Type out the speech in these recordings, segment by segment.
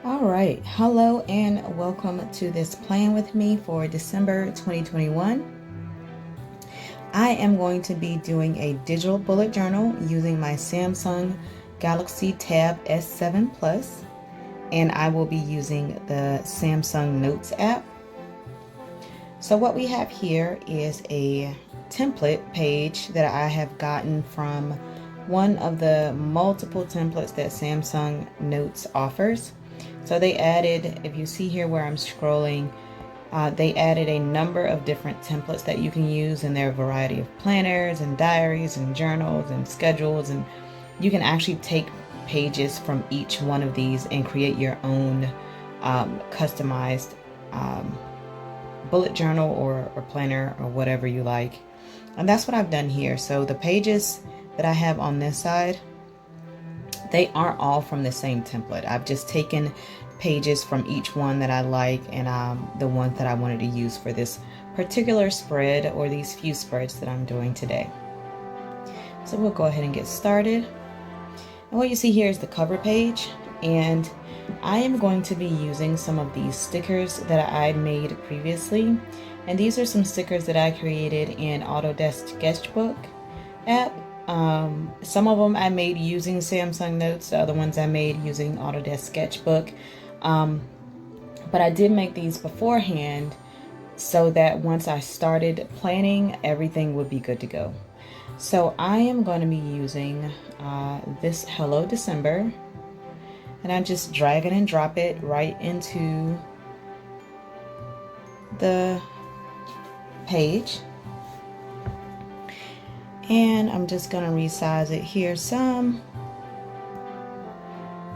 All right, hello and welcome to this plan with me for December 2021. I am going to be doing a digital bullet journal using my Samsung Galaxy Tab S7 Plus, and I will be using the Samsung Notes app. So what we have here is a template page that I have gotten from one of the multiple templates that Samsung Notes offers. So they added, if you see here where I'm scrolling, they added a number of different templates that you can use in their variety of planners and diaries and journals and schedules, and you can actually take pages from each one of these and create your own customized bullet journal or planner or whatever you like. And that's what I've done here. So the pages that I have on this side, they aren't all from the same template. I've just taken pages from each one that I like and the ones that I wanted to use for this particular spread or these few spreads that I'm doing today. So we'll go ahead and get started. And what you see here is the cover page, and I am going to be using some of these stickers that I made previously. And these are some stickers that I created in Autodesk Sketchbook app. Some of them I made using Samsung Notes, the other ones I made using Autodesk Sketchbook. But I did make these beforehand so that once I started planning, everything would be good to go. So I am going to be using this Hello December, and I just drag it and drop it right into the page. And I'm just going to resize it here some.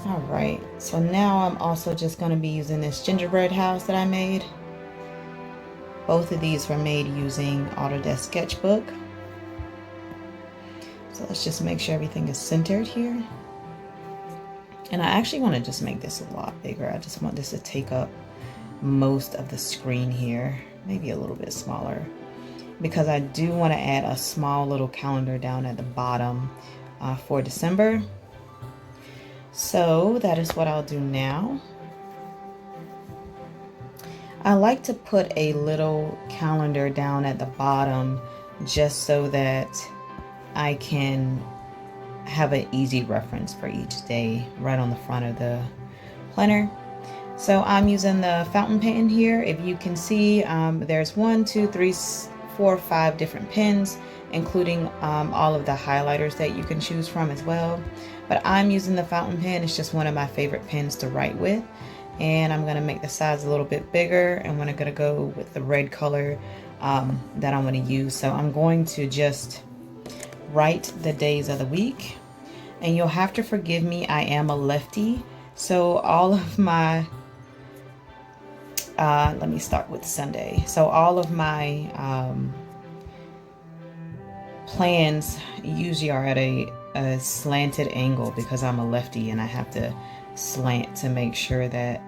All right, so now I'm also just going to be using this gingerbread house that I made. Both of these were made using Autodesk Sketchbook. So let's just make sure everything is centered here. And I actually want to just make this a lot bigger. I just want this to take up most of the screen here, maybe a little bit smaller, because I do want to add a small little calendar down at the bottom for December. So that is what I'll do now. I like to put a little calendar down at the bottom just so that I can have an easy reference for each day right on the front of the planner. So I'm using the fountain pen here. If you can see, there's 1, 2, 3, 4, 5 different pens, including all of the highlighters that you can choose from as well. But I'm using the fountain pen. It's just one of my favorite pens to write with. And I'm going to make the size a little bit bigger, and I'm going to go with the red color that I'm going to use. So I'm going to just write the days of the week. And you'll have to forgive me, I am a lefty. So all of my, let me start with Sunday. So all of my plans usually are at a slanted angle because I'm a lefty and I have to slant to make sure that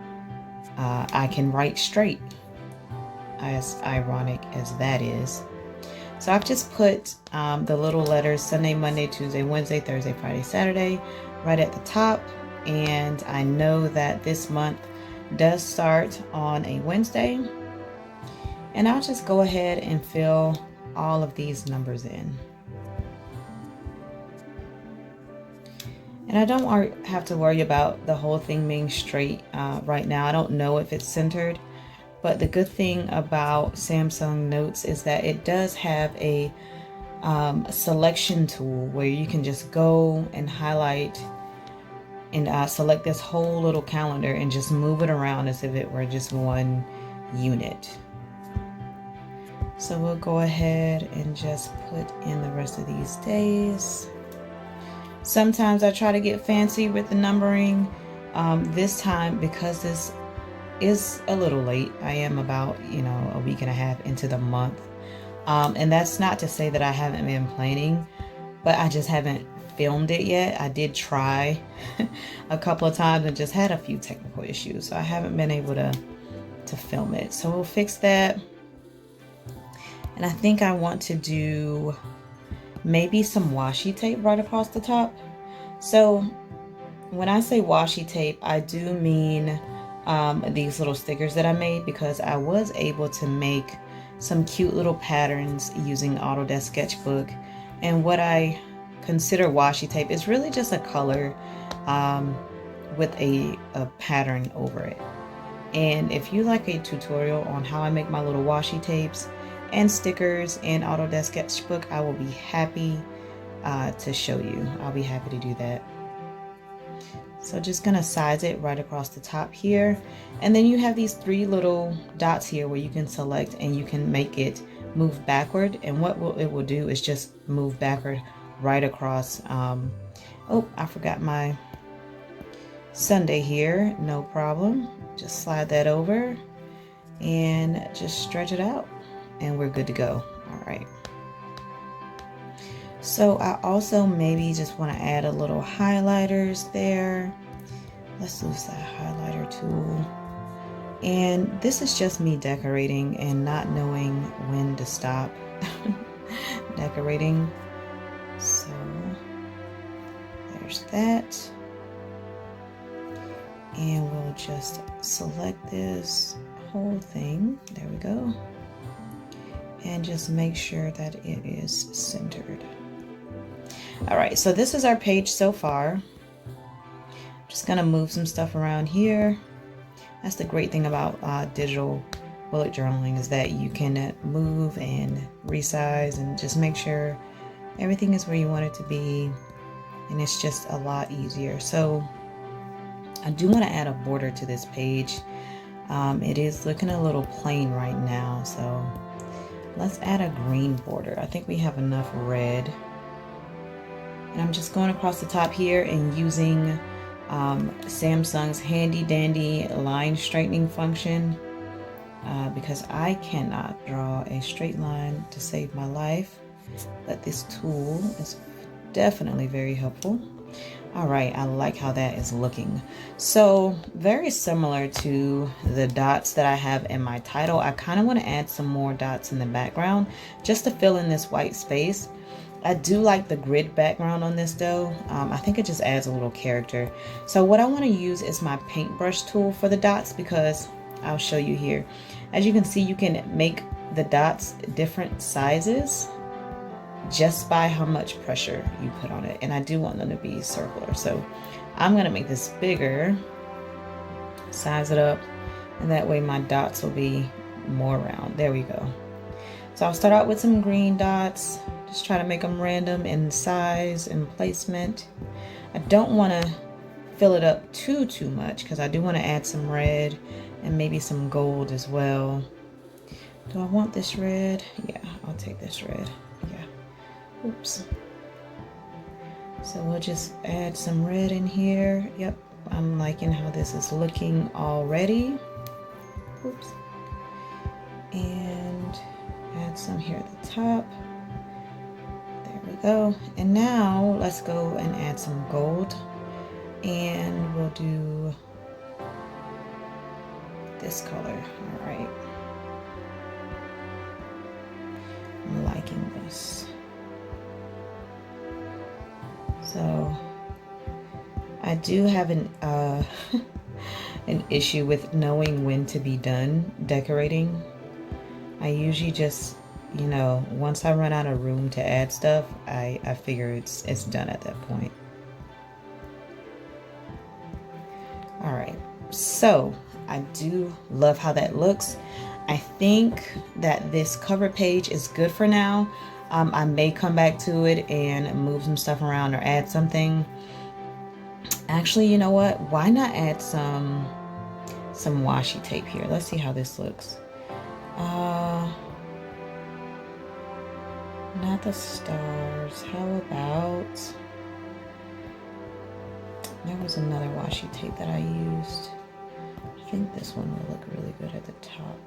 I can write straight, as ironic as that is. So I've just put the little letters Sunday, Monday, Tuesday, Wednesday, Thursday, Friday, Saturday right at the top. And I know that this month does start on a Wednesday. And I'll just go ahead and fill all of these numbers in. And I don't have to worry about the whole thing being straight right now. I don't know if it's centered. But the good thing about Samsung Notes is that it does have a selection tool where you can just go and highlight and select this whole little calendar and just move it around as if it were just one unit. So we'll go ahead and just put in the rest of these days. Sometimes I try to get fancy with the numbering. This time, because this is a little late, I am about, a week and a half into the month. And that's not to say that I haven't been planning, but I just haven't filmed it yet. I did try a couple of times and just had a few technical issues. So I haven't been able to film it. So we'll fix that. And I think I want to do maybe some washi tape right across the top. So when I say washi tape, I do mean these little stickers that I made, because I was able to make some cute little patterns using Autodesk Sketchbook. And what I consider washi tape is really just a color with a pattern over it. And if you like a tutorial on how I make my little washi tapes and stickers in Autodesk Sketchbook, I will be happy to show you. I'll be happy to do that. So just gonna size it right across the top here. And then you have these 3 little dots here where you can select and you can make it move backward. And what it will do is just move backward right across. Oh, I forgot my Sunday here. No problem. Just slide that over and just stretch it out and we're good to go. All right. So I also maybe just want to add a little highlighters there. Let's use that highlighter tool. And this is just me decorating and not knowing when to stop decorating. So there's that. And we'll just select this whole thing. There we go. And just make sure that it is centered. All right, so this is our page so far. Just gonna move some stuff around here. That's the great thing about digital bullet journaling, is that you can move and resize and just make sure everything is where you want it to be, and it's just a lot easier. So I do want to add a border to this page. It is looking a little plain right now, so let's add a green border. I think we have enough red. And I'm just going across the top here and using Samsung's handy dandy line straightening function, because I cannot draw a straight line to save my life, but this tool is definitely very helpful. All right, I like how that is looking. So very similar to the dots that I have in my title, I kind of want to add some more dots in the background just to fill in this white space. I do like the grid background on this though. I think it just adds a little character. So what I want to use is my paintbrush tool for the dots, because I'll show you here. As you can see, you can make the dots different sizes just by how much pressure you put on it. And I do want them to be circular. So I'm going to make this bigger, size it up, and that way my dots will be more round. There we go. So I'll start out with some green dots. Just try to make them random in size and placement. I don't want to fill it up too much, because I do want to add some red and maybe some gold as well. Do I want this red? Yeah, I'll take this red. Yeah. Oops. So we'll just add some red in here. Yep, I'm liking how this is looking already. Oops. And add some here at the top. Go. And now let's go and add some gold, and we'll do this color. All right, I'm liking this. So I do have an an issue with knowing when to be done decorating. I usually just, you know, once I run out of room to add stuff, I figure it's done at that point. All right, so I do love how that looks. I think that this cover page is good for now. I may come back to it and move some stuff around or add something. Actually, you know what? Why not add some washi tape here? Let's see how this looks. Not the stars. How about, there was another washi tape that I used. I think this one will look really good at the top.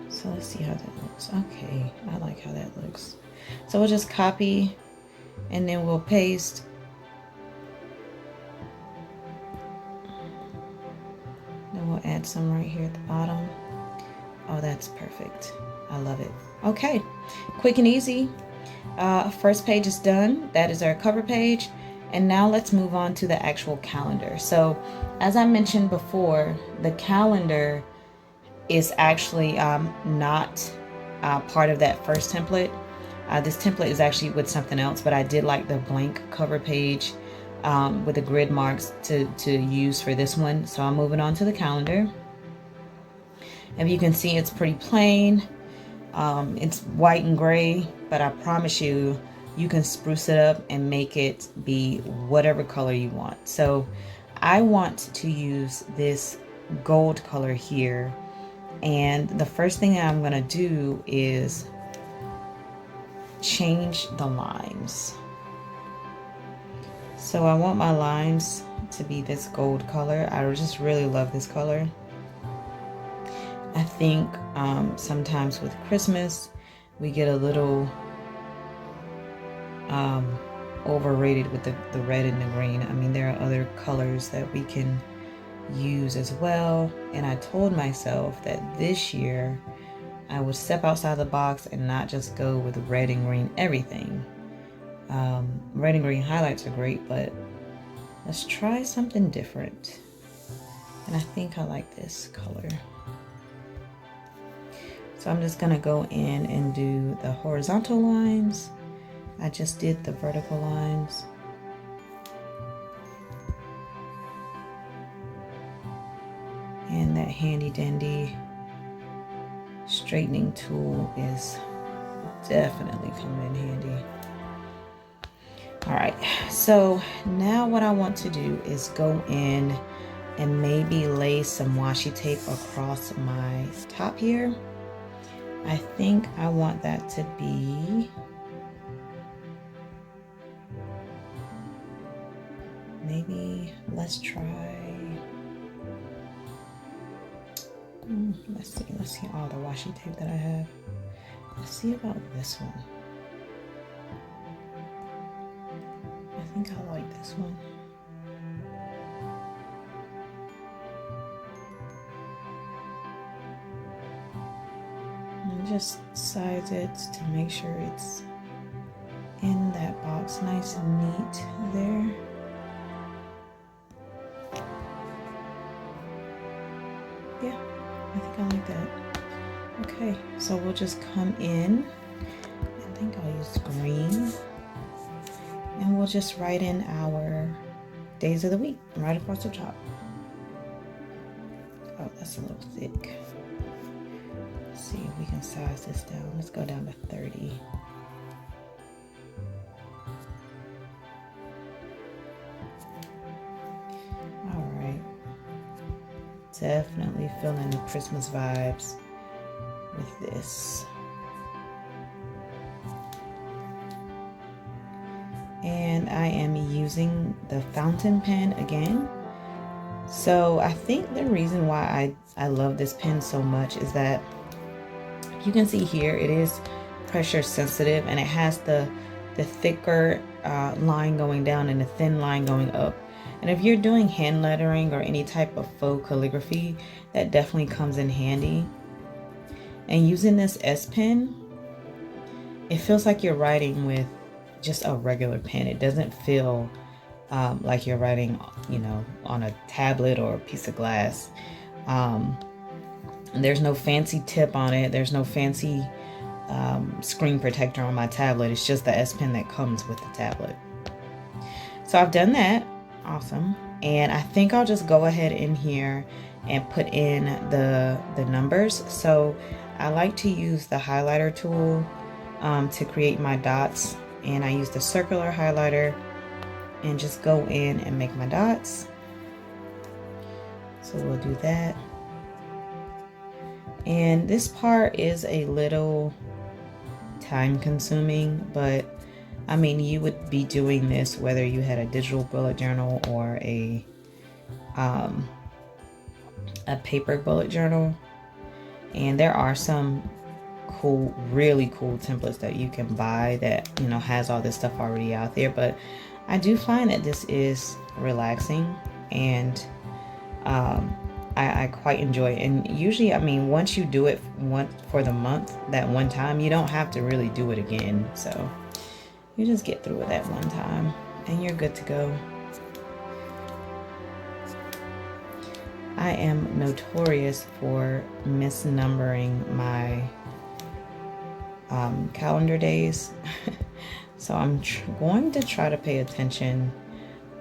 So let's see how that looks. Okay, I like how that looks. So we'll just copy and then we'll paste. Then we'll add some right here at the bottom. Oh, that's perfect. I love it. Okay, quick and easy. First page is done. That is our cover page. And now let's move on to the actual calendar. So as I mentioned before, the calendar is actually not part of that first template. This template is actually with something else, but I did like the blank cover page with the grid marks to use for this one. So I'm moving on to the calendar. And you can see it's pretty plain. It's white and gray, but I promise you, you can spruce it up and make it be whatever color you want. So I want to use this gold color here. And the first thing I'm going to do is change the lines. So I want my lines to be this gold color. I just really love this color. I think sometimes with Christmas we get a little overrated with the red and the green. I mean, there are other colors that we can use as well, and I told myself that this year I would step outside the box and not just go with red and green everything. Red and green highlights are great, but let's try something different. And I think I like this color. So I'm just gonna go in and do the horizontal lines. I just did the vertical lines. And that handy dandy straightening tool is definitely coming in handy. All right, so now what I want to do is go in and maybe lay some washi tape across my top here. I think I want that to be maybe, let's try, let's see all the washi tape that I have. Let's see about this one. I think I like this one. And just size it to make sure it's in that box nice and neat there. Yeah, I think I like that. Okay, so we'll just come in. I think I'll use green. And we'll just write in our days of the week right across the top. Oh, that's a little thick. Let's see if we can size this down. Let's go down to 30. All right. Definitely feeling the Christmas vibes with this. And I am using the fountain pen again. So I think the reason why I love this pen so much is that you can see here it is pressure sensitive, and it has the thicker line going down and the thin line going up. And if you're doing hand lettering or any type of faux calligraphy, that definitely comes in handy. And using this S pen, it feels like you're writing with just a regular pen. It doesn't feel like you're writing, you know, on a tablet or a piece of glass. There's no fancy tip on it. There's no fancy screen protector on my tablet. It's just the S Pen that comes with the tablet. So I've done that. Awesome. And I think I'll just go ahead in here and put in the numbers. So I like to use the highlighter tool to create my dots. And I use the circular highlighter and just go in and make my dots. So we'll do that. And this part is a little time consuming, but I mean, you would be doing this whether you had a digital bullet journal or a paper bullet journal. And there are some cool, really cool templates that you can buy that, you know, has all this stuff already out there. But I do find that this is relaxing, and I quite enjoy it. And usually, I mean, once you do it for the month, that one time, you don't have to really do it again. So you just get through it that one time and you're good to go. I am notorious for misnumbering my calendar days. So I'm going to try to pay attention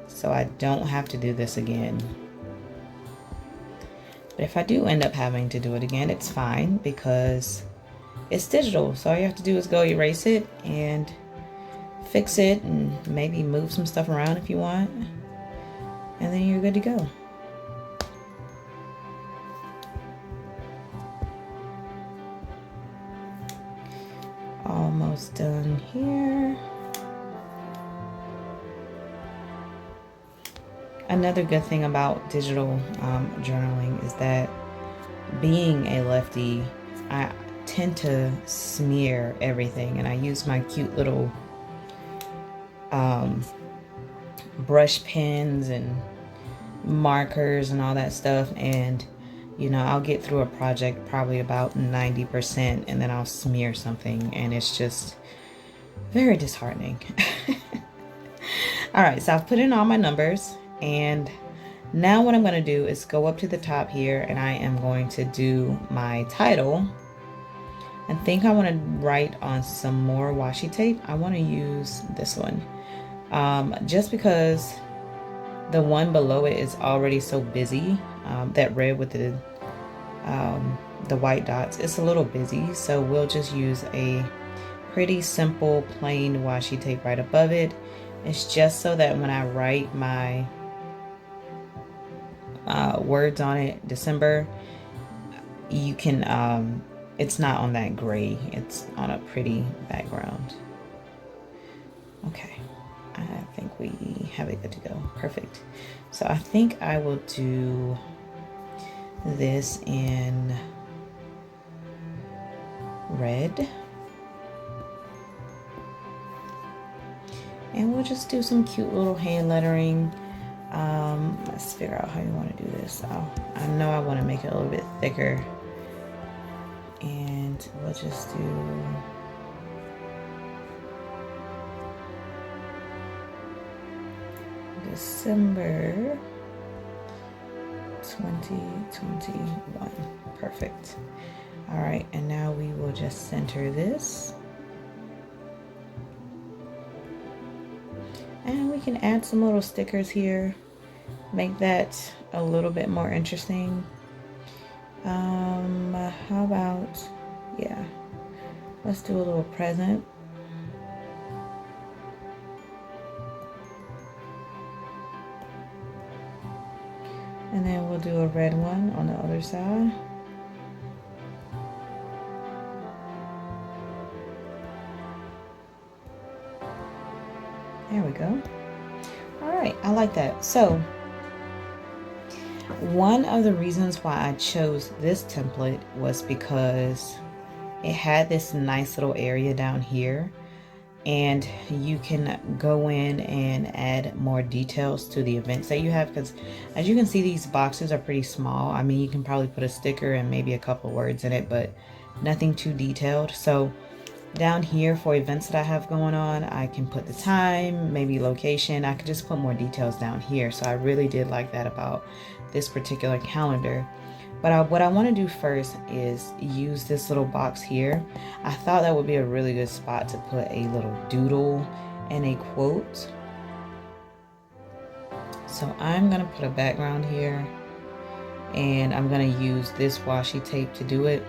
so I don't have to do this again. But if I do end up having to do it again, it's fine because it's digital. So all you have to do is go erase it and fix it and maybe move some stuff around if you want. And then you're good to go. Almost done here. Another good thing about digital journaling is that being a lefty, I tend to smear everything, and I use my cute little brush pens and markers and all that stuff, and you know, I'll get through a project probably about 90% and then I'll smear something, and it's just very disheartening. All right, so I've put in all my numbers, and now what I'm going to do is go up to the top here, and I am going to do my title. I think I want to write on some more washi tape. I want to use this one just because the one below it is already so busy. That red with the white dots, it's a little busy, so we'll just use a pretty simple plain washi tape right above it. It's just so that when I write my words on it, December, you can it's not on that gray, it's on a pretty background. Okay, I think we have it good to go. Perfect. So I think I will do this in red, and we'll just do some cute little hand lettering. Let's figure out how you want to do this. I know I want to make it a little bit thicker, and we'll just do December 2021. Perfect. All right, and now we will just center this, and we can add some little stickers here, make that a little bit more interesting. How about, yeah, let's do a little present. And then we'll do a red one on the other side. There we go. All right, I like that. So one of the reasons why I chose this template was because it had this nice little area down here, and you can go in and add more details to the events that you have, because as you can see, these boxes are pretty small. I mean, you can probably put a sticker and maybe a couple words in it, but nothing too detailed. So down here for events that I have going on, I can put the time, maybe location. I could just put more details down here. So I really did like that about this particular calendar. But what I want to do first is use this little box here. I thought that would be a really good spot to put a little doodle and a quote. So I'm going to put a background here, and I'm going to use this washi tape to do it.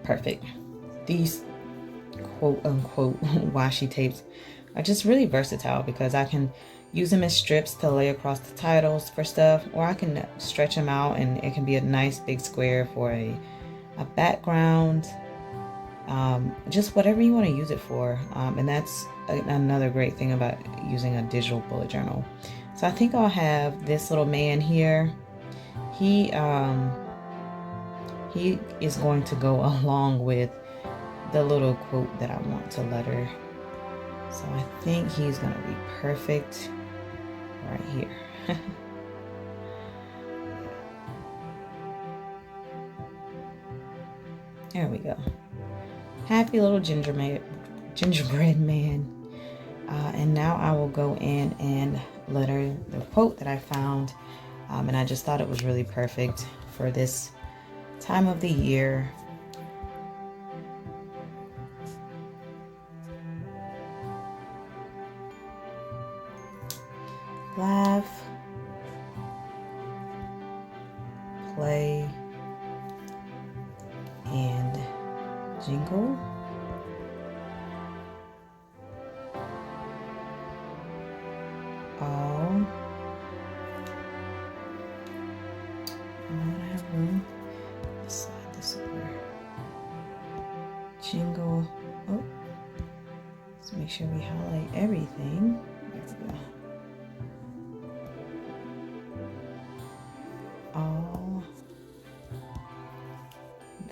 Perfect. These quote-unquote washi tapes are just really versatile because I can use them as strips to lay across the titles for stuff, or I can stretch them out and it can be a nice big square for a background, just whatever you want to use it for. And that's another great thing about using a digital bullet journal. So I think I'll have this little man here. He is going to go along with the little quote that I want to letter. So I think he's gonna be perfect right here. There we go. Happy little gingerbread man. And now I will go in and letter the quote that I found. And I just thought it was really perfect for this time of the year. Laugh, play, and jingle. All. I don't have room. Let's slide this over. Jingle. Oh, let's make sure we highlight everything. There we go. All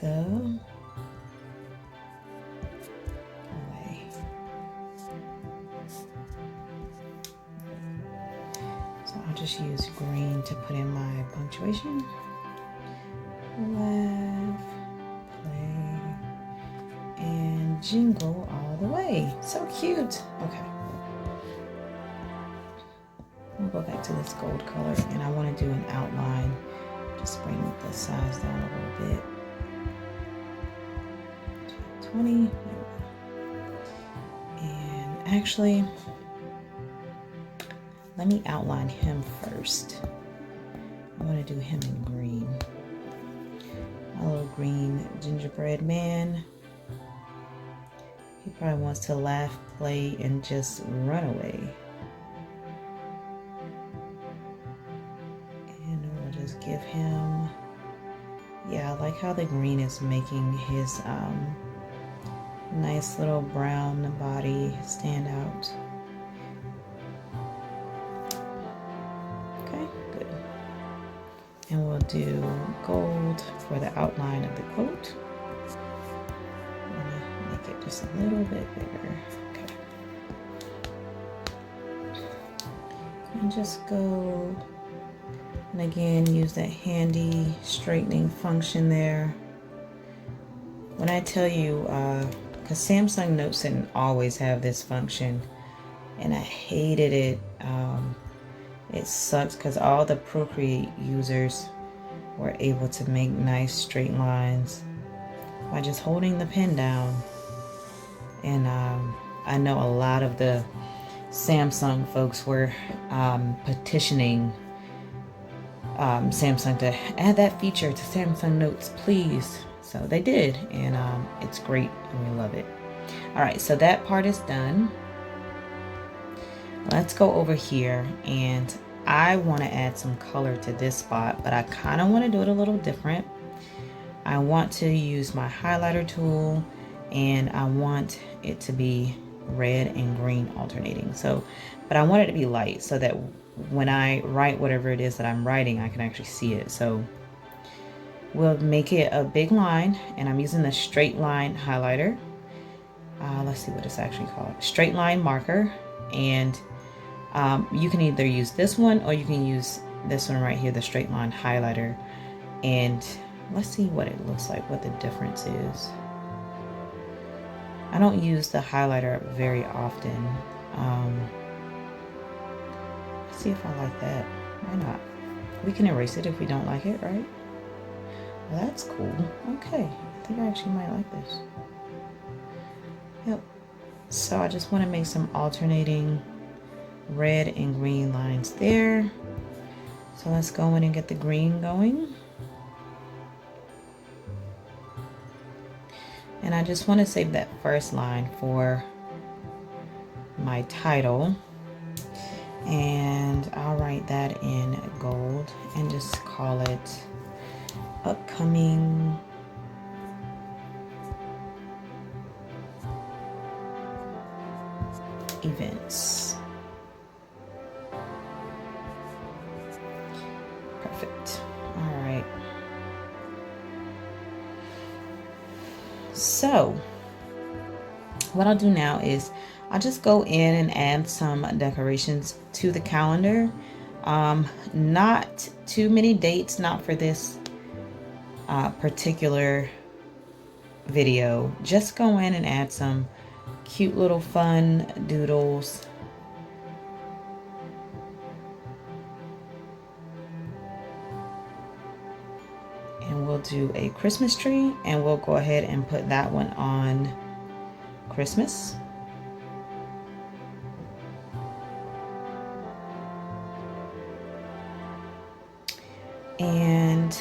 the way. So I'll just use green to put in my punctuation. Laugh, play, and jingle all the way. So cute. Okay. We'll go back to this gold color, and I want to do an outline. Just bring the size down a little bit. 20. And actually, let me outline him first. I want to do him in green. My little green gingerbread man. He probably wants to laugh, play, and just run away. And we'll just give him, yeah, I like how the green is making his nice little brown body stand out. Okay, good. And we'll do gold for the outline of the coat. I'm gonna make it just a little bit bigger. Okay. And just go, and again, use that handy straightening function there. When I tell you, because Samsung Notes didn't always have this function, and I hated it. It sucks because all the Procreate users were able to make nice straight lines by just holding the pen down. And I know a lot of the Samsung folks were petitioning Samsung to add that feature to Samsung Notes, please. So they did, and it's great, and we love it. All right, so that part is done. Let's go over here, and I want to add some color to this spot, but I kind of want to do it a little different. I want to use my highlighter tool, and I want it to be red and green alternating. So, but I want it to be light so that when I write whatever it is that I'm writing, I can actually see it. So we'll make it a big line, and I'm using the straight line highlighter. Let's see what it's actually called. Straight line marker. And you can either use this one or you can use this one right here, the straight line highlighter. And let's see what it looks like, what the difference is. I don't use the highlighter very often. Let's see if I like that. Why not? We can erase it if we don't like it, right? Well, that's cool. Okay, I think I actually might like this. Yep. So I just want to make some alternating red and green lines there. So let's go in and get the green going. And I just want to save that first line for my title. And I'll write that in gold and just call it upcoming events. Perfect. All right. So what I'll do now is I'll just go in and add some decorations to the calendar. Not too many dates, not for this particular video. Just go in and add some cute little fun doodles. And we'll do a Christmas tree, and we'll go ahead and put that one on Christmas. And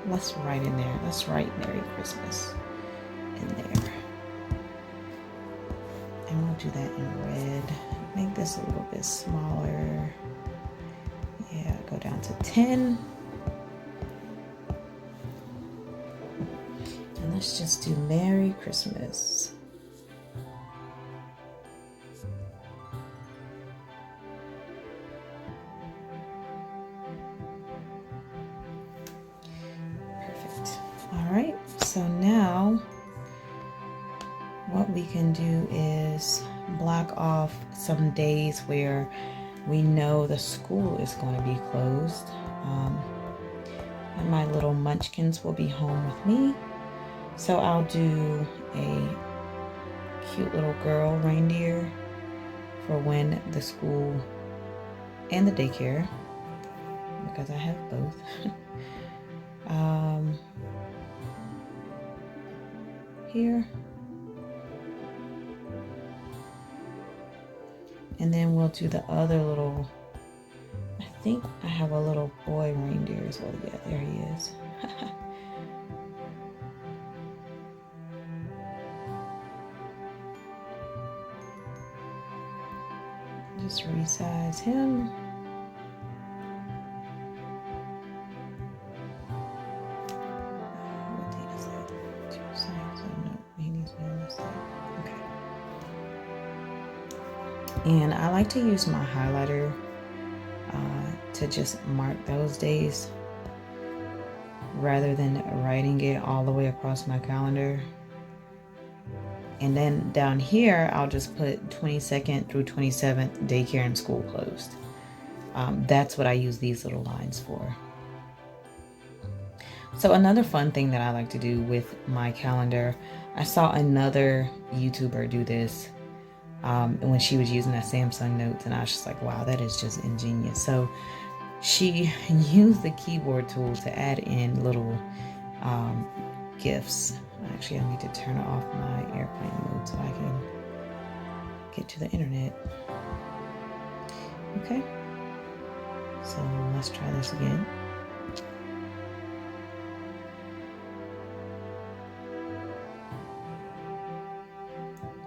let's write in there. Let's write Merry Christmas in there. And we'll do that in red. Make this a little bit smaller. Yeah, go down to 10. And let's just do Merry Christmas. All right, so now what we can do is block off some days where we know the school is going to be closed. And my little munchkins will be home with me. So I'll do a cute little girl reindeer for when the school and the daycare, because I have both. Here, and then we'll do the other little, I think I have a little boy reindeer as well. Yeah, there he is. Just resize him. And I like to use my highlighter to just mark those days rather than writing it all the way across my calendar. And then down here, I'll just put 22nd through 27th, daycare and school closed. That's what I use these little lines for. So another fun thing that I like to do with my calendar, I saw another YouTuber do this. When she was using that Samsung Notes, and I was just like, wow, that is just ingenious. So she used the keyboard tool to add in little GIFs. Actually, I need to turn off my airplane mode so I can get to the internet. Okay, so let's try this again.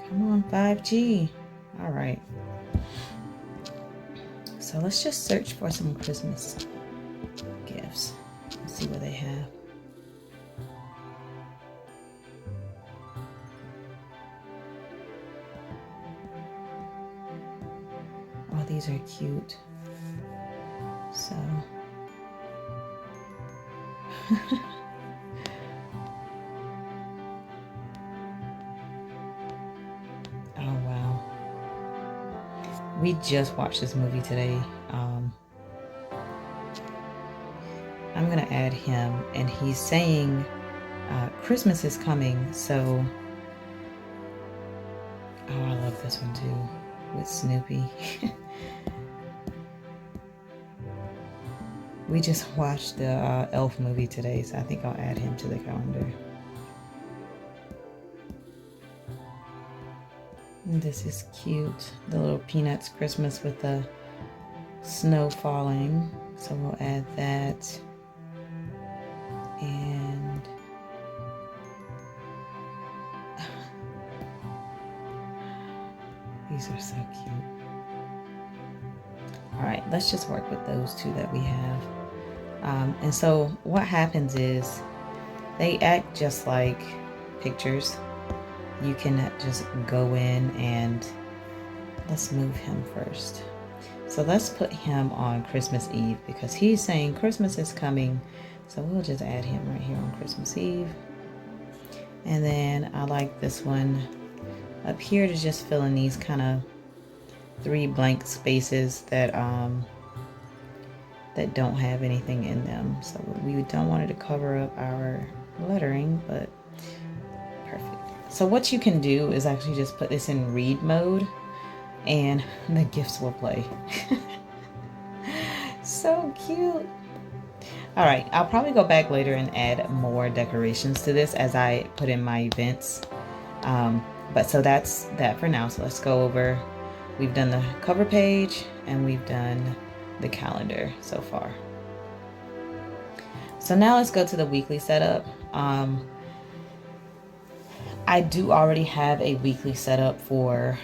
Come on, 5G. All right. So let's just search for some Christmas gifts. Let's see what they have. Oh, these are cute. So. We just watched this movie today. I'm gonna add him, and he's saying Christmas is coming, so oh, I love this one too, with Snoopy. We just watched the Elf movie today, so I think I'll add him to the calendar. This is cute. The little Peanuts Christmas with the snow falling. So we'll add that. And these are so cute. All right, let's just work with those two that we have. And so what happens is they act just like pictures. You can just go in and let's move him first. So let's put him on Christmas Eve because he's saying Christmas is coming. So we'll just add him right here on Christmas Eve. And then I like this one up here to just fill in these kind of 3 blank spaces that that don't have anything in them. So we don't want it to cover up our lettering, but perfect. So what you can do is actually just put this in read mode and the GIFs will play. So cute. All right, I'll probably go back later and add more decorations to this as I put in my events. But so that's that for now. So let's go over. We've done the cover page and we've done the calendar so far. So now let's go to the weekly setup. I do already have a weekly setup for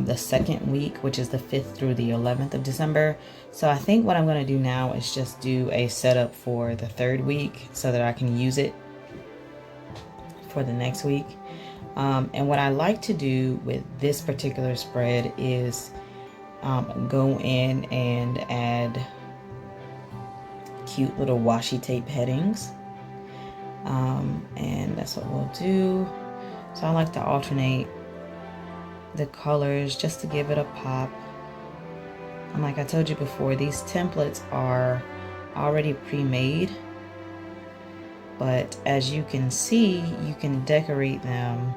the second week, which is the 5th through the 11th of December. So I think what I'm going to do now is just do a setup for the 3rd week so that I can use it for the next week. And what I like to do with this particular spread is go in and add cute little washi tape headings. And that's what we'll do. So I like to alternate the colors just to give it a pop. And like I told you before, these templates are already pre-made, but as you can see, you can decorate them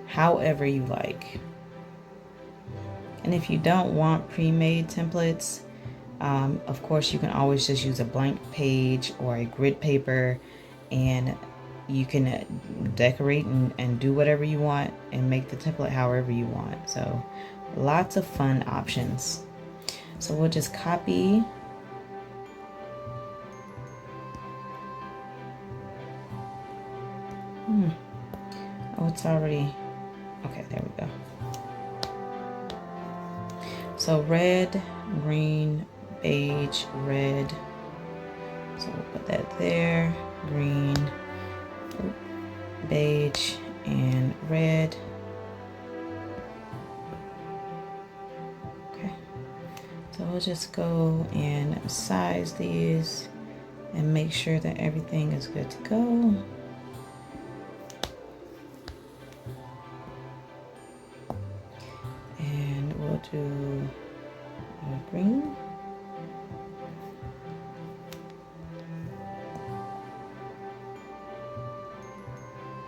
however you like. And if you don't want pre-made templates, of course you can always just use a blank page or a grid paper, and you can decorate and do whatever you want and make the template however you want. So lots of fun options. So we'll just copy oh, it's already okay. There we go. So red, green, beige, red. So we'll put that there. Green, beige, and red. Okay. So we'll just go and size these and make sure that everything is good to go. And we'll do green.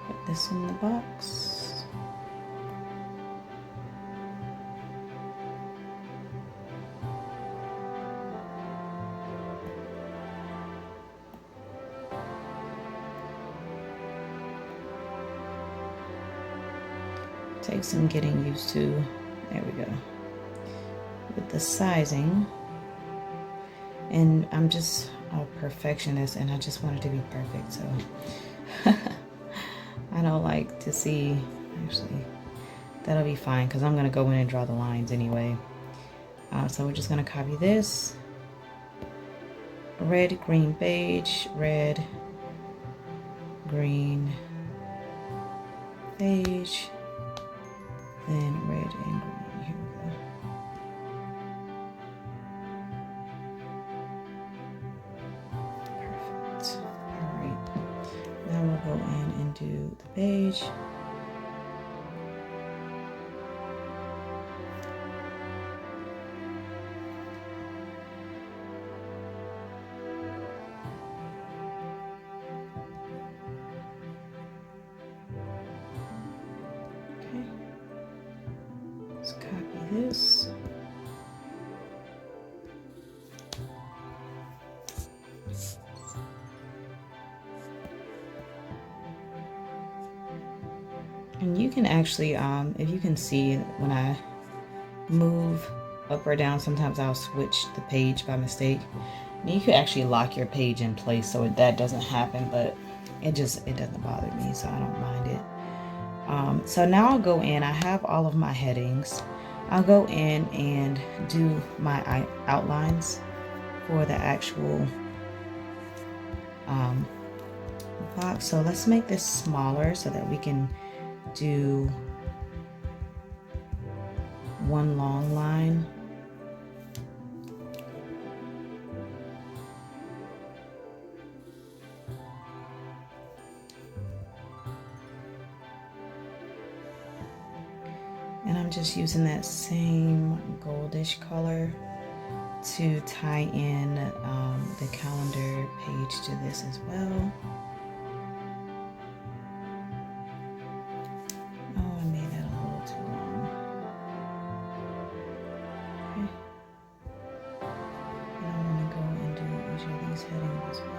Put this in the box. Take some getting used to. There we go. With the sizing. And I'm just a perfectionist and I just want it to be perfect. So I don't like to see, actually, that'll be fine because I'm going to go in and draw the lines anyway. So we're just going to copy this. Red, green, beige, red, green, beige. Then red and green. Here we go. Perfect. Alright. Now we'll go in and do the beige. Let's copy this. And you can actually, if you can see when I move up or down, sometimes I'll switch the page by mistake. And you could actually lock your page in place so that doesn't happen, but it doesn't bother me, so I don't mind it. So now I'll go in, I have all of my headings. I'll go in and do my outlines for the actual box. So let's make this smaller so that we can do one long line. And I'm just using that same goldish color to tie in the calendar page to this as well. Oh, I made that a little too long. Okay. And I'm going to go and do each of these headings as well.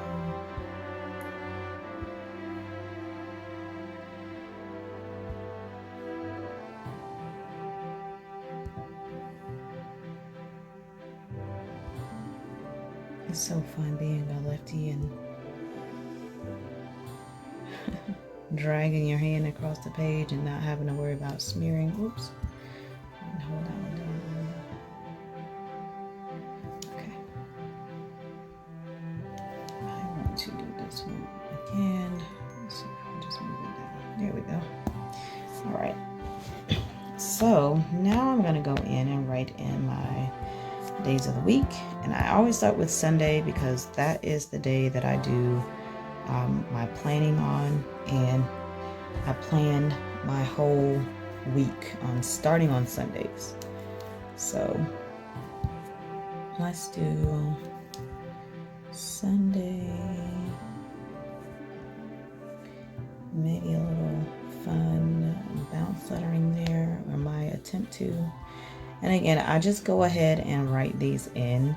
It's so fun being a lefty and dragging your hand across the page and not having to worry about smearing. Oops. And hold that one down. Okay. I want to do this one again. So I'll just move it down. There we go. All right. So now I'm going to go in and write in my days of the week, and I always start with Sunday because that is the day that I do my planning on, and I plan my whole week starting on Sundays. So let's do Sunday, maybe a little fun bounce lettering there, or my attempt to. And again, I just go ahead and write these in.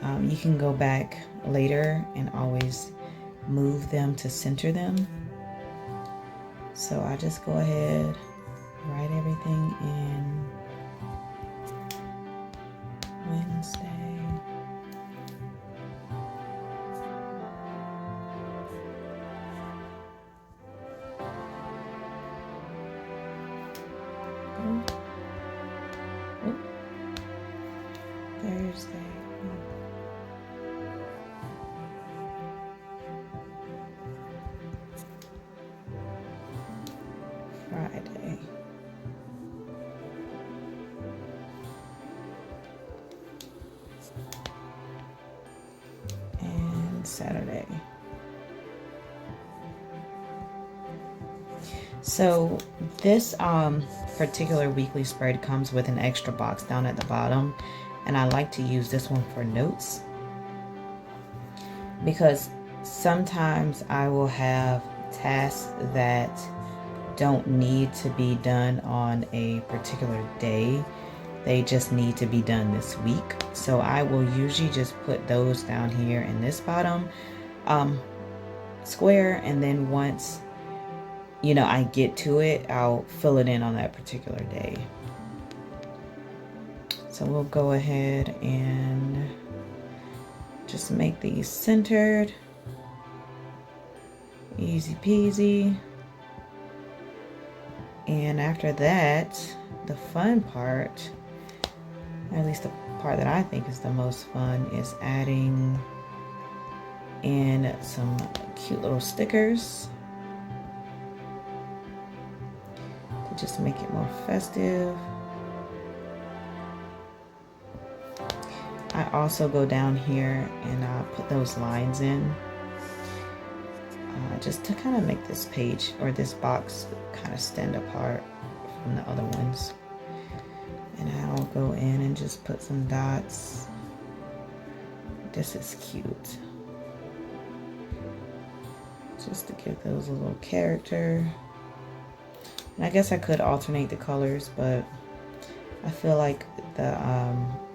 You can go back later and always move them to center them. So I just go ahead, write everything in. Wednesday. Thursday. Friday. And Saturday. So this particular weekly spread comes with an extra box down at the bottom, and I like to use this one for notes because sometimes I will have tasks that don't need to be done on a particular day. They just need to be done this week. So I will usually just put those down here in this bottom square, and then once I get to it, I'll fill it in on that particular day. So we'll go ahead and just make these centered. Easy peasy. And after that, the fun part, at least the part that I think is the most fun, is adding in some cute little stickers to just make it more festive. I also go down here and I'll put those lines in just to kind of make this page or this box kind of stand apart from the other ones. And I'll go in and just put some dots. This is cute. Just to give those a little character. And I guess I could alternate the colors, but I feel like the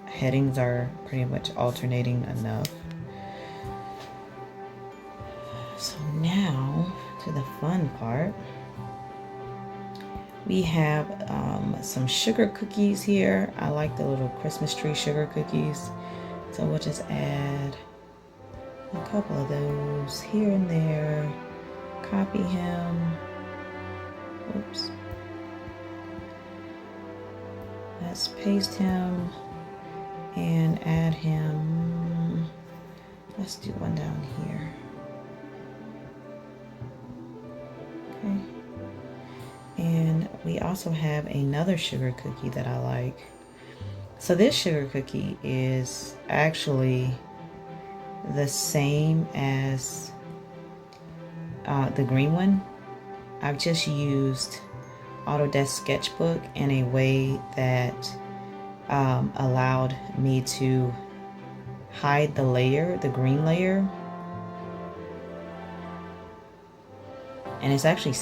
headings are pretty much alternating enough. So now to the fun part. We have some sugar cookies here. I like the little Christmas tree sugar cookies. So we'll just add a couple of those here and there. Copy him. Oops. Let's paste him and add him. Let's do one down here. Okay. And we also have another sugar cookie that I like. So this sugar cookie is actually the same as the green one. I've just used Autodesk Sketchbook in a way that allowed me to hide the layer, the green layer. And it's actually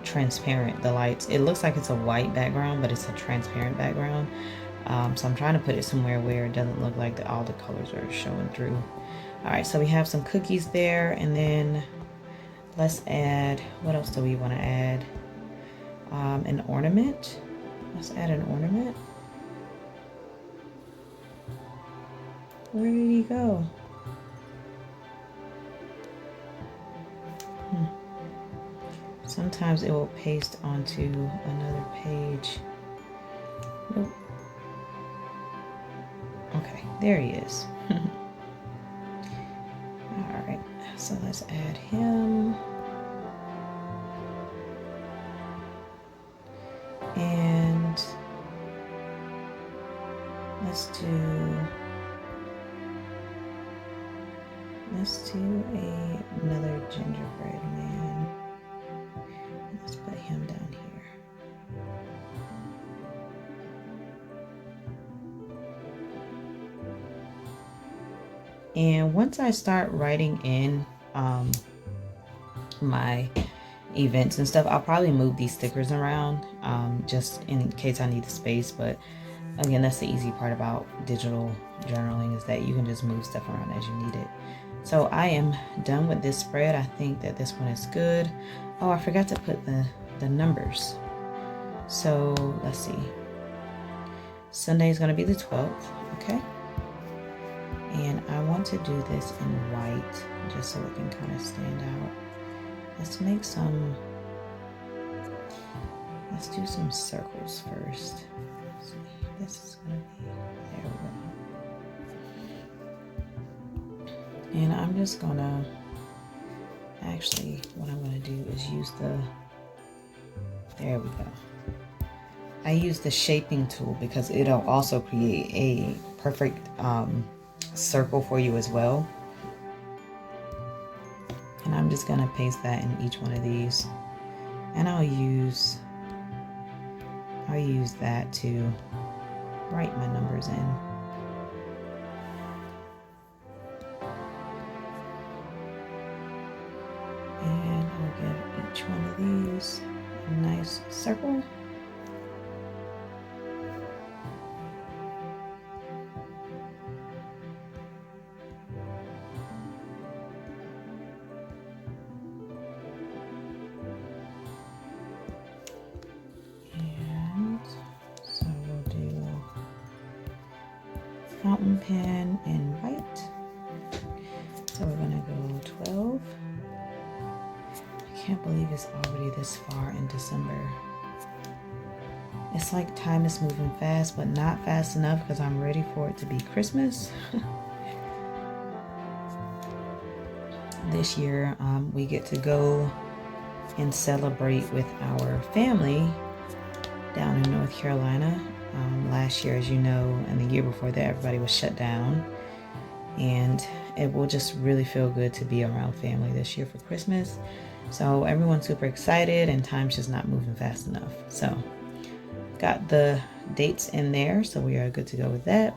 transparent, the lights. It looks like it's a white background, but it's a transparent background. So I'm trying to put it somewhere where it doesn't look like all the colors are showing through. All right, so we have some cookies there, and then let's add, what else do we want to add? An ornament. Let's add an ornament. Where did he go? Sometimes it will paste onto another page. Nope. Okay, there he is. Alright, so let's add him. And let's do another gingerbread man. Let's put him down here. And once I start writing in my events and stuff, I'll probably move these stickers around just in case I need the space. But again, that's the easy part about digital journaling, is that you can just move stuff around as you need it. So I am done with this spread. I think that this one is good. Oh, I forgot to put the numbers. So let's see. Sunday is going to be the 12th. Okay. And I want to do this in white just so it can kind of stand out. Let's do some circles first. Let's see. This is going to be, there we go. And I'm just going to, actually, what I'm going to do is use there we go. I use the shaping tool because it'll also create a perfect circle for you as well. And I'm just going to paste that in each one of these. And I'll use that to write my numbers in. And I'll give each one of these a nice circle. Fountain pen in white. So we're gonna go 12. I can't believe it's already this far in December. It's like time is moving fast, but not fast enough because I'm ready for it to be Christmas. This year, we get to go and celebrate with our family down in North Carolina. Last year, as you know, and the year before that, everybody was shut down. And it will just really feel good to be around family this year for Christmas. So everyone's super excited and time's just not moving fast enough. So got the dates in there, so we are good to go with that.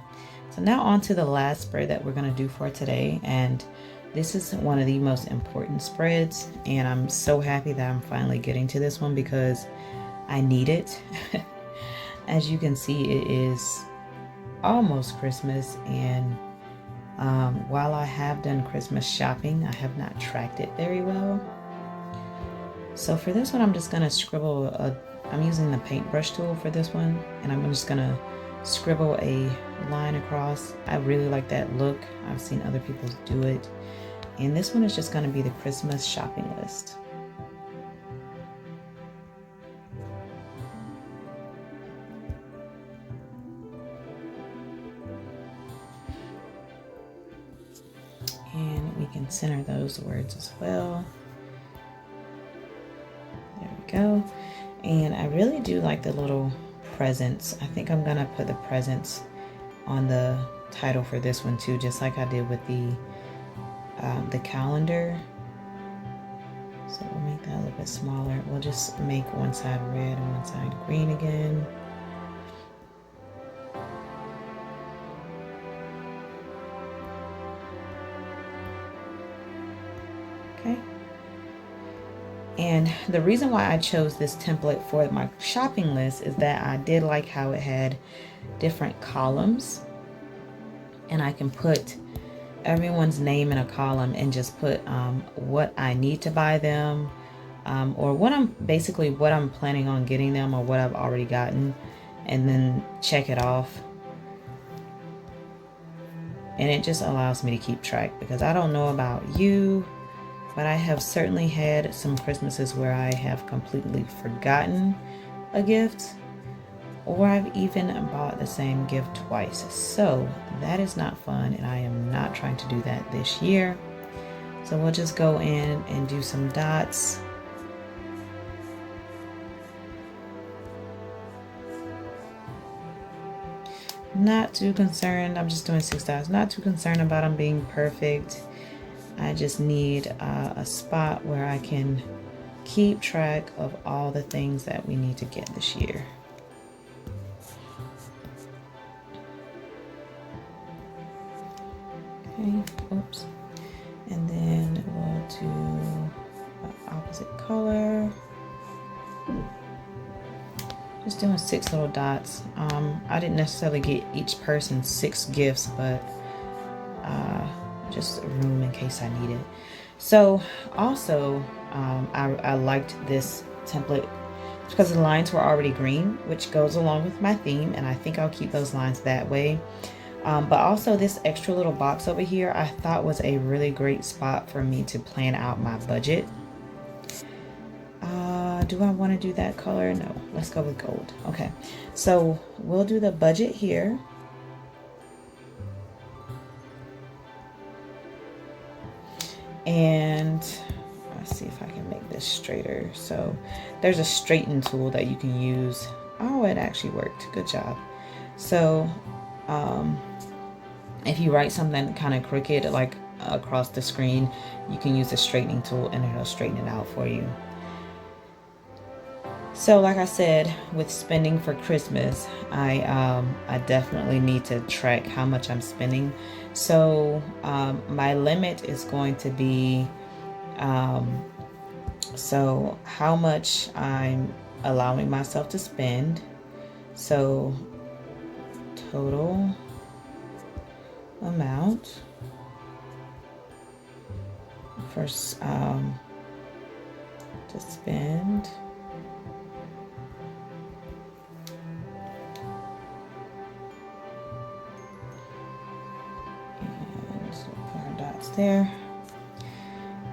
So now on to the last spread that we're going to do for today. And this is one of the most important spreads. And I'm so happy that I'm finally getting to this one because I need it. As you can see, it is almost Christmas, and while I have done Christmas shopping, I have not tracked it very well. So for this one, I'm just going to scribble I'm using the paintbrush tool for this one, and I'm just going to scribble a line across. I really like that look. I've seen other people do it. And this one is just going to be the Christmas shopping list. And we can center those words as well. There we go. And I really do like the little presents. I think I'm gonna put the presents on the title for this one too, just like I did with the calendar. So we'll make that a little bit smaller. We'll just make one side red and one side green again. Okay. And the reason why I chose this template for my shopping list is that I did like how it had different columns, and I can put everyone's name in a column and just put what I need to buy them, or what I'm planning on getting them, or what I've already gotten, and then check it off. And it just allows me to keep track, because I don't know about you, but I have certainly had some Christmases where I have completely forgotten a gift, or I've even bought the same gift twice. So that is not fun, and I am not trying to do that this year. So we'll just go in and do some dots. Not too concerned. I'm just doing 6 dots. Not too concerned about them being perfect. I just need a spot where I can keep track of all the things that we need to get this year. Okay, oops. And then we'll do the opposite color. Just doing 6 little dots. I didn't necessarily get each person 6 gifts, but just room in case I need it. So also, I liked this template because the lines were already green, which goes along with my theme, and I think I'll keep those lines that way. But also this extra little box over here, I thought was a really great spot for me to plan out my budget. Do I want to do that color? No, let's go with gold. Okay, so we'll do the budget here. And let's see if I can make this straighter. So there's a straighten tool that you can use. Oh, it actually worked. Good job. So if you write something kind of crooked like across the screen, you can use the straightening tool and it'll straighten it out for you. So like I said, with spending for Christmas, I definitely need to track how much I'm spending. So my limit is going to be so how much I'm allowing myself to spend. So total amount first to spend. There,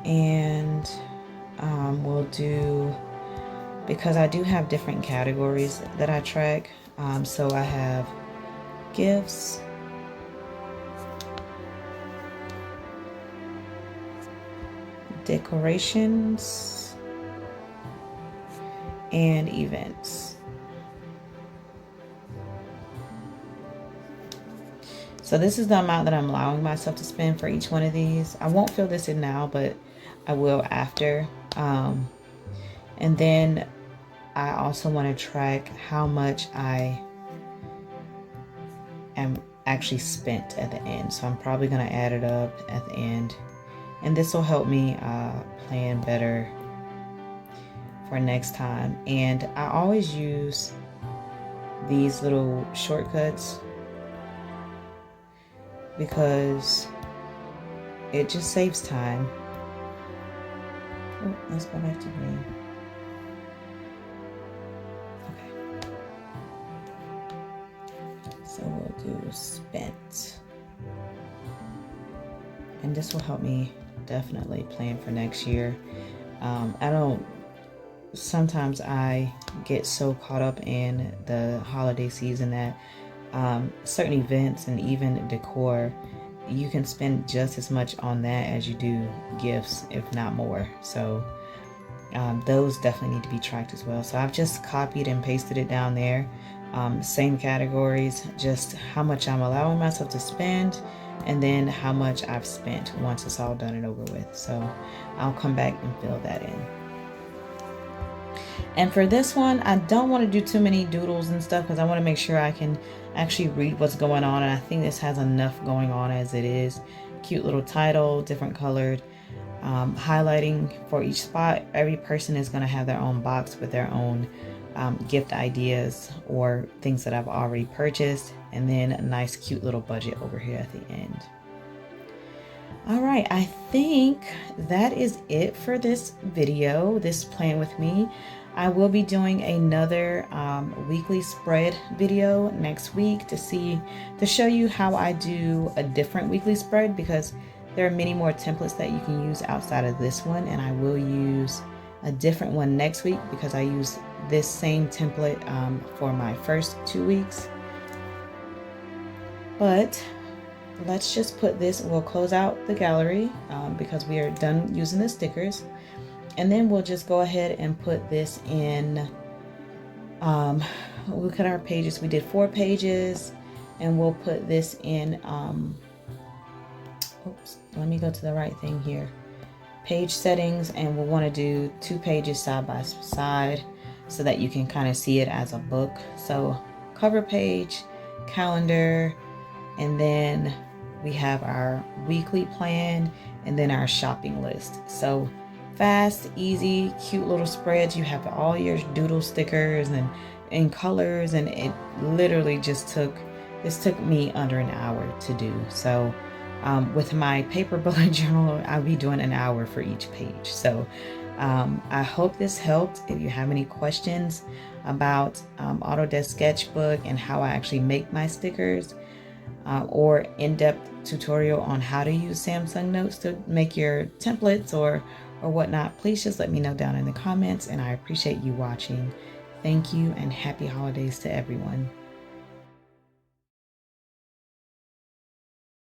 and we'll do, because I do have different categories that I track. So I have gifts, decorations, and events. So this is the amount that I'm allowing myself to spend for each one of these. I won't fill this in now, but I will after. And then I also want to track how much I am actually spent at the end. So I'm probably going to add it up at the end. And this will help me plan better for next time. And I always use these little shortcuts because it just saves time. Oh, let's go back to green. Okay. So we'll do spent. And this will help me definitely plan for next year. Sometimes I get so caught up in the holiday season that certain events and even decor, you can spend just as much on that as you do gifts, if not more. So those definitely need to be tracked as well. So I've just copied and pasted it down there. Same categories, just how much I'm allowing myself to spend, and then how much I've spent once it's all done and over with. So I'll come back and fill that in. And for this one, I don't want to do too many doodles and stuff because I want to make sure I can actually read what's going on. And I think this has enough going on as it is. Cute little title, different colored highlighting for each spot. Every person is going to have their own box with their own gift ideas or things that I've already purchased. And then a nice cute little budget over here at the end. All right, I think that is it for this video, this plan with me. I will be doing another weekly spread video next week to show you how I do a different weekly spread, because there are many more templates that you can use outside of this one, and I will use a different one next week because I use this same template for my first 2 weeks. But let's just put this, we'll close out the gallery because we are done using the stickers. And then we'll just go ahead and put this in, look at our pages. We did 4 pages, and we'll put this in, oops, let me go to the right thing here. Page settings, and we'll want to do 2 pages side by side so that you can kind of see it as a book. So cover page, calendar, and then we have our weekly plan, and then our shopping list. So fast, easy, cute little spreads. You have all your doodle stickers and colors, and it literally just took me under an hour to do. So with my paper bullet journal, I'll be doing an hour for each page. So I hope this helped. If you have any questions about Autodesk Sketchbook and how I actually make my stickers, or in-depth tutorial on how to use Samsung Notes to make your templates or whatnot, please just let me know down in the comments, and I appreciate you watching. Thank you, and happy holidays to everyone.